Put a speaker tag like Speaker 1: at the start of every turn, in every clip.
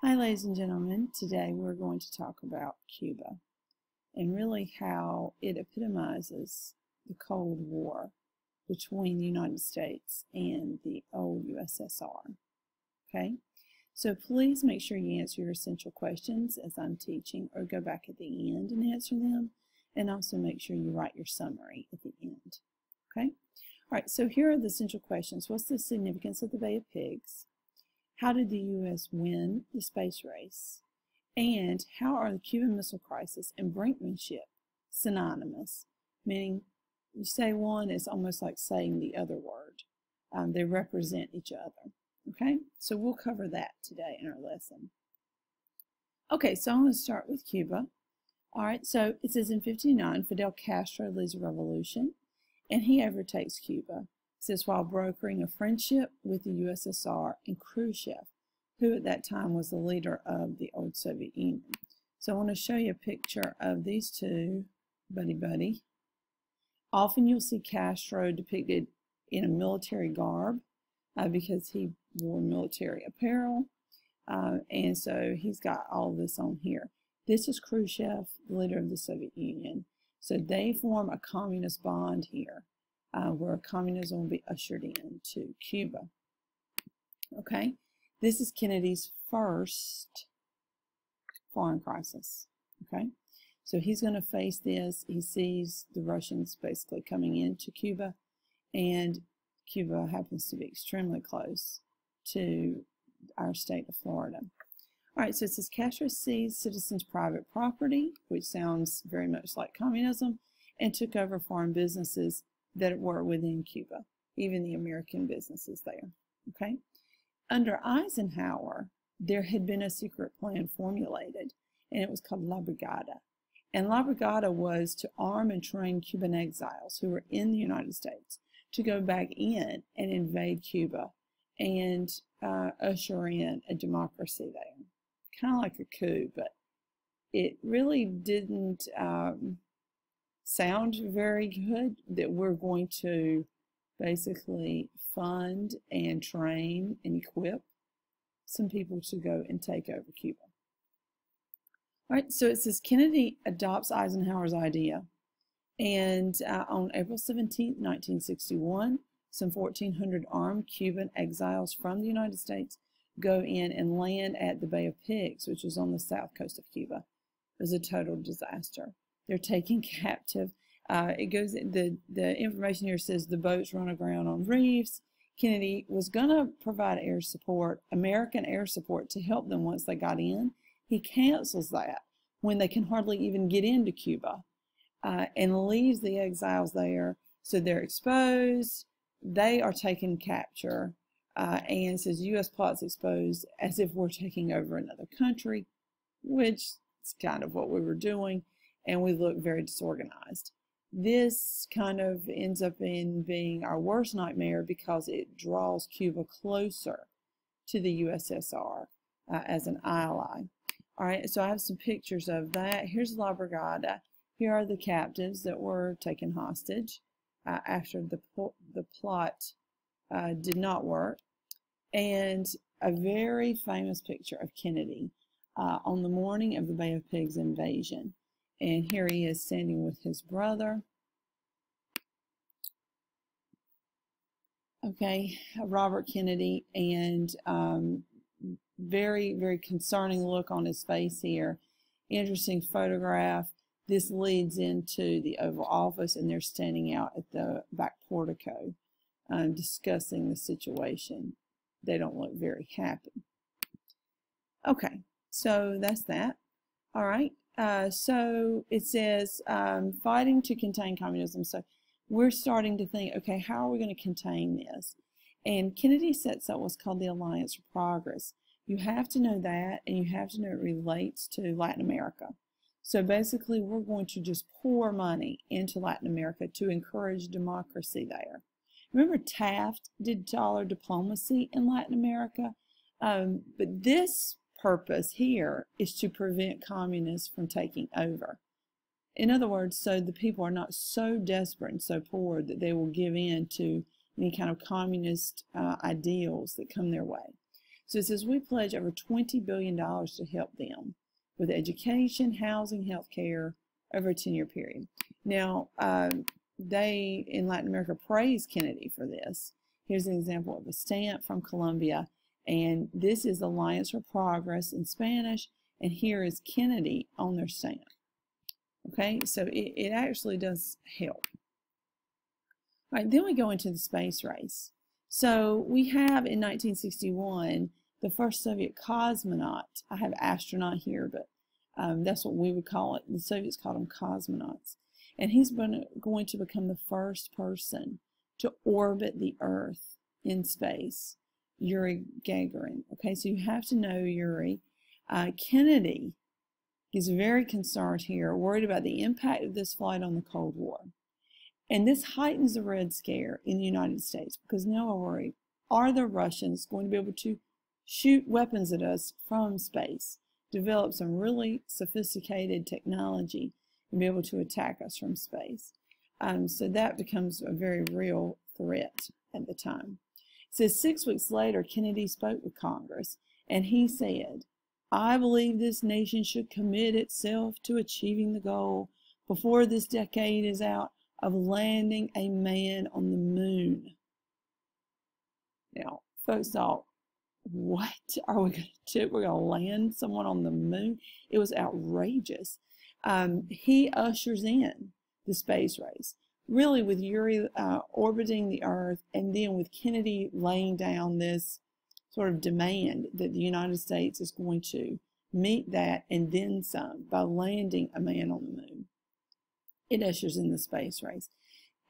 Speaker 1: Hi, ladies and gentlemen. Today we're going to talk about Cuba and really how it epitomizes the Cold War between the United States and the old USSR. Okay, so please make sure you answer your essential questions as I'm teaching, or go back at the end and answer them, and also make sure you write your summary at the end. Okay, all right, so here are the essential questions. What's the significance of the Bay of Pigs? How did the U.S. win the space race? And how are the Cuban Missile Crisis and brinkmanship synonymous? Meaning, you say one, it's almost like saying the other word. They represent each other. Okay, so we'll cover that today in our lesson. Okay, so I'm going to start with Cuba. All right, so it says in 1959, Fidel Castro leads a revolution, and he overtakes Cuba. It says while brokering a friendship with the USSR and Khrushchev, who at that time was the leader of the old Soviet Union. So I want to show you a picture of these two buddy-buddy. Often you'll see Castro depicted in a military garb because he wore military apparel, and so he's got all this on here. This is Khrushchev, the leader of the Soviet Union. So they form a communist bond here, where communism will be ushered into Cuba. Okay, this is Kennedy's first foreign crisis. Okay, so he's going to face this. He sees the Russians basically coming into Cuba, and Cuba happens to be extremely close to our state of Florida. All right, so it says Castro seized citizens' private property, which sounds very much like communism, and took over foreign businesses that were within Cuba, even the American businesses there. Okay, under Eisenhower, there had been a secret plan formulated, and it was called La Brigada. And La Brigada was to arm and train Cuban exiles who were in the United States to go back in and invade Cuba and usher in a democracy there. Kind of like a coup, but it really didn't sound very good that we're going to basically fund and train and equip some people to go and take over Cuba. All right, so it says Kennedy adopts Eisenhower's idea, and on April 17, 1961, some 1,400 armed Cuban exiles from the United States go in and land at the Bay of Pigs, which is on the south coast of Cuba. It was a total disaster. They're taken captive. The information here says the boats run aground on reefs. Kennedy was going to provide air support, American air support, to help them once they got in. He cancels that when they can hardly even get into Cuba, and leaves the exiles there. So they're exposed. They are taken capture, and says U.S. plots exposed as if we're taking over another country, which is kind of what we were doing. And we look very disorganized. This kind of ends up in being our worst nightmare because it draws Cuba closer to the USSR as an ally. All right, so I have some pictures of that. Here's La Brigada. Here are the captives that were taken hostage after the plot did not work. And a very famous picture of Kennedy on the morning of the Bay of Pigs invasion. And here he is standing with his brother. Okay, Robert Kennedy, and very, very concerning look on his face here. Interesting photograph. This leads into the Oval Office, and they're standing out at the back portico discussing the situation. They don't look very happy. Okay, so that's that. All right. So it says fighting to contain communism. So we're starting to think, okay, how are we going to contain this? And Kennedy sets up what's called the Alliance for Progress. You have to know that, and you have to know it relates to Latin America. So basically, we're going to just pour money into Latin America to encourage democracy there. Remember, Taft did dollar diplomacy in Latin America, but this purpose here is to prevent communists from taking over. In other words, so the people are not so desperate and so poor that they will give in to any kind of communist ideals that come their way. So it says we pledge over $20 billion to help them with education, housing, health care over a 10-year period. Now, they in Latin America praise Kennedy for this. Here's an example of a stamp from Colombia, and this is Alliance for Progress in Spanish, and here is Kennedy on their stamp. Okay, so it actually does help. All right, then we go into the space race. So we have in 1961 the first Soviet cosmonaut. I have astronaut here, but that's what we would call it. The Soviets called them cosmonauts. And he's going to become the first person to orbit the Earth in space, Yuri Gagarin. Okay, so you have to know Yuri. Kennedy is very concerned here, worried about the impact of this flight on the Cold War. And this heightens the Red Scare in the United States because now we're worried, are the Russians going to be able to shoot weapons at us from space, develop some really sophisticated technology, and be able to attack us from space? So that becomes a very real threat at the time. It says 6 weeks later, Kennedy spoke with Congress, and he said, I believe this nation should commit itself to achieving the goal before this decade is out of landing a man on the moon. Now, folks thought, what are we going to do? We're going to land someone on the moon? It was outrageous. He ushers in the space race, really with Yuri orbiting the Earth, and then with Kennedy laying down this sort of demand that the United States is going to meet that and then some by landing a man on the moon. It ushers in the space race.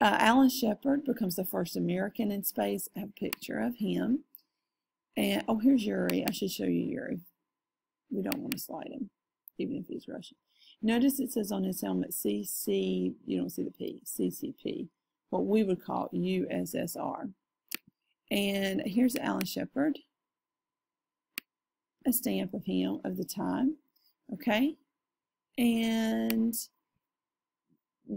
Speaker 1: Alan Shepard becomes the first American in space. I have a picture of him. And, oh, here's Yuri. I should show you Yuri. We don't want to slide him, even if he's Russian. Notice it says on his helmet CC, you don't see the P, CCP, what we would call USSR. And here's Alan Shepard, a stamp of him of the time, okay? And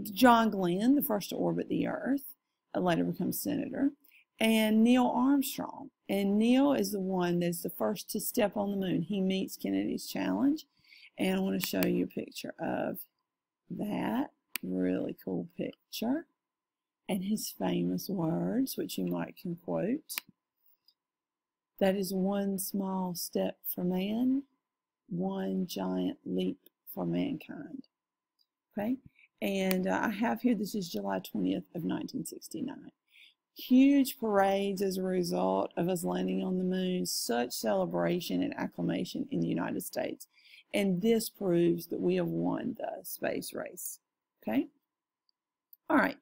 Speaker 1: John Glenn, the first to orbit the Earth, later becomes senator, and Neil Armstrong. And Neil is the one that's the first to step on the moon. He meets Kennedy's challenge, and I want to show you a picture of that really cool picture and his famous words, which you might can quote. That is one small step for man, one giant leap for mankind. Okay, and I have here, this is July 20th of 1969. Huge parades as a result of us landing on the moon, such celebration and acclamation in the United States. And this proves that we have won the space race. Okay? All right,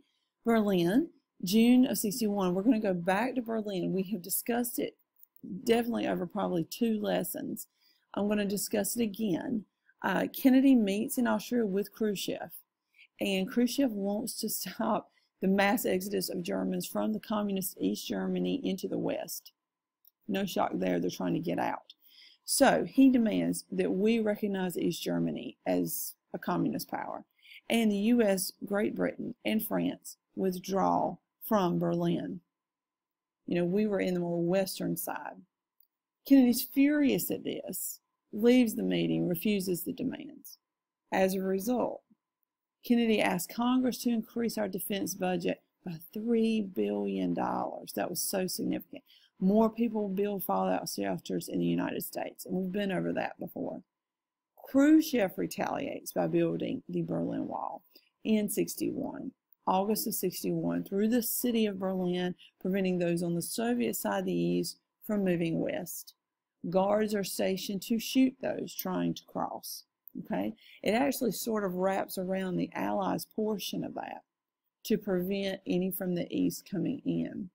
Speaker 1: Berlin, June of 61. We're going to go back to Berlin. We have discussed it definitely over probably 2 lessons. I'm going to discuss it again. Kennedy meets in Austria with Khrushchev, and Khrushchev wants to stop the mass exodus of Germans from the communist East Germany into the West. No shock there, they're trying to get out. So he demands that we recognize East Germany as a communist power, and the U.S., Great Britain, and France withdraw from Berlin. You know, we were in the more western side. Kennedy's furious at this, leaves the meeting, refuses the demands. As a result, Kennedy asked Congress to increase our defense budget by $3 billion. That was so significant. More people build fallout shelters in the United States, and we've been over that before. Khrushchev retaliates by building the Berlin Wall in 61, August of 61, through the city of Berlin, preventing those on the Soviet side of the east from moving west. Guards are stationed to shoot those trying to cross. Okay, it actually sort of wraps around the Allies portion of that to prevent any from the east coming in.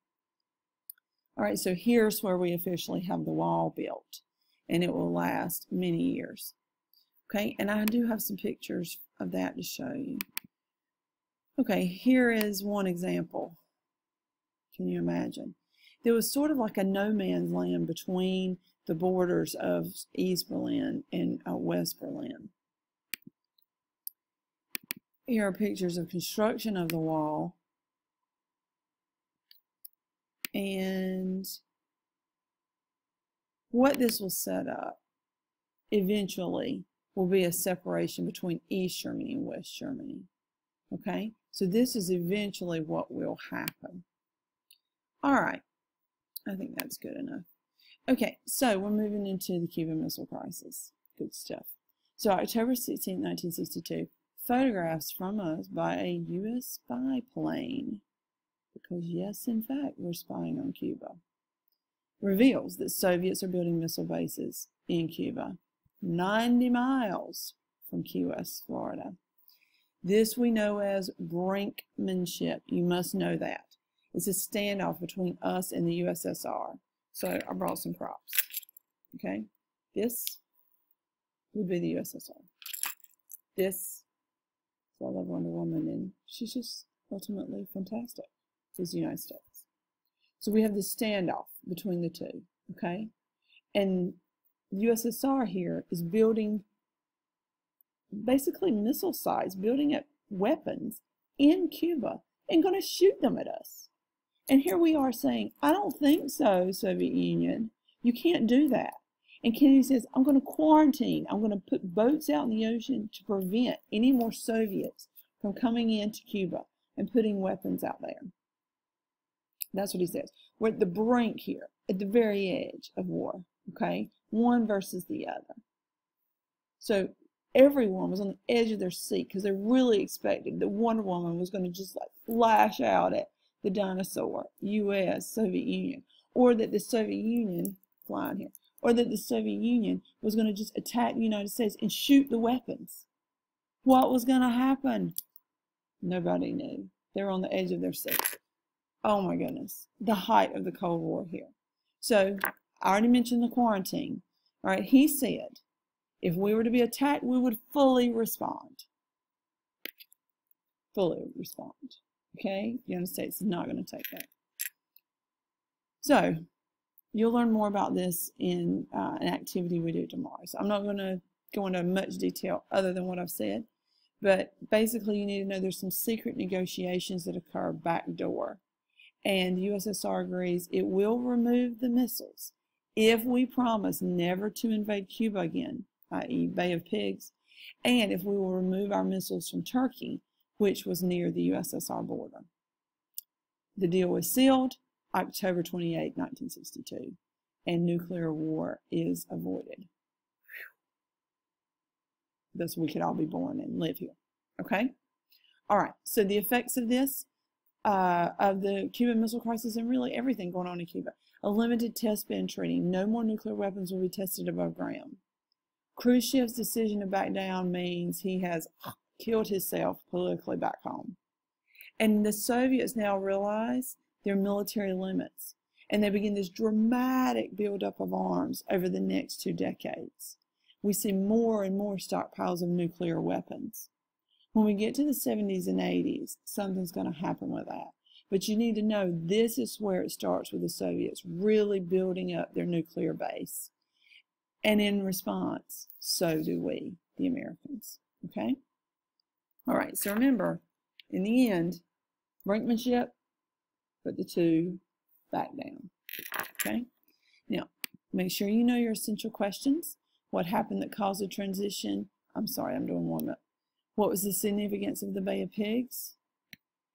Speaker 1: All right, so here's where we officially have the wall built, and it will last many years. Okay, and I do have some pictures of that to show you. Okay, here is one example. Can you imagine? There was sort of like a no man's land between the borders of East Berlin and West Berlin. Here are pictures of construction of the wall. And what this will set up eventually will be a separation between East Germany and West Germany. Okay, so this is eventually what will happen. All right, I think that's good enough. Okay, so we're moving into the Cuban Missile Crisis. Good stuff. So October 16, 1962, photographs from us by a U.S. spy plane, because yes, in fact, we're spying on Cuba, reveals that Soviets are building missile bases in Cuba, 90 miles from Key West, Florida. This we know as brinkmanship. You must know that. It's a standoff between us and the USSR. So I brought some props. Okay, this would be the USSR. This, so I love Wonder Woman, and she's just ultimately fantastic, is the United States. So we have this standoff between the two, okay? And the USSR here is building basically missile sites, building up weapons in Cuba and going to shoot them at us. And here we are saying, I don't think so, Soviet Union. You can't do that. And Kennedy says, I'm going to quarantine. I'm going to put boats out in the ocean to prevent any more Soviets from coming into Cuba and putting weapons out there. That's what he says. We're at the brink here, at the very edge of war, okay? One versus the other. So everyone was on the edge of their seat because they really expected that Wonder Woman was going to just like lash out at the dinosaur, U.S., Soviet Union, or that the Soviet Union, flying here, or that the Soviet Union was going to just attack the United States and shoot the weapons. What was going to happen? Nobody knew. They were on the edge of their seat. Oh my goodness, the height of the Cold War here. So I already mentioned the quarantine. All right, he said if we were to be attacked, we would fully respond. Fully respond. Okay, the United States is not going to take that. So you'll learn more about this in an activity we do tomorrow. So I'm not going to go into much detail other than what I've said. But basically, you need to know there's some secret negotiations that occur backdoor. And the USSR agrees it will remove the missiles if we promise never to invade Cuba again, i.e. Bay of Pigs, and if we will remove our missiles from Turkey, which was near the USSR border. The deal was sealed October 28, 1962, and nuclear war is avoided. Thus we could all be born and live here. Okay? All right, so the effects of this, of the Cuban Missile Crisis, and really everything going on in Cuba. A limited test ban treaty. No more nuclear weapons will be tested above ground. Khrushchev's decision to back down means he has killed himself politically back home. And the Soviets now realize their military limits, and they begin this dramatic buildup of arms over the next 2 decades. We see more and more stockpiles of nuclear weapons. When we get to the 70s and 80s, something's going to happen with that. But you need to know this is where it starts with the Soviets really building up their nuclear base. And in response, so do we, the Americans. Okay? All right, so remember, in the end, brinkmanship, but the two back down. Okay? Now, make sure you know your essential questions. What happened that caused the transition? I'm sorry, I'm doing warm-up. What was the significance of the Bay of Pigs?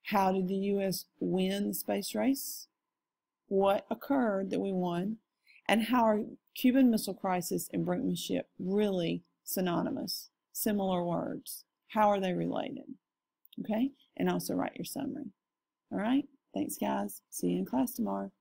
Speaker 1: How did the U.S. win the space race? What occurred that we won? And how are Cuban Missile Crisis and brinkmanship really synonymous? Similar words. How are they related? Okay? And also write your summary. All right? Thanks, guys. See you in class tomorrow.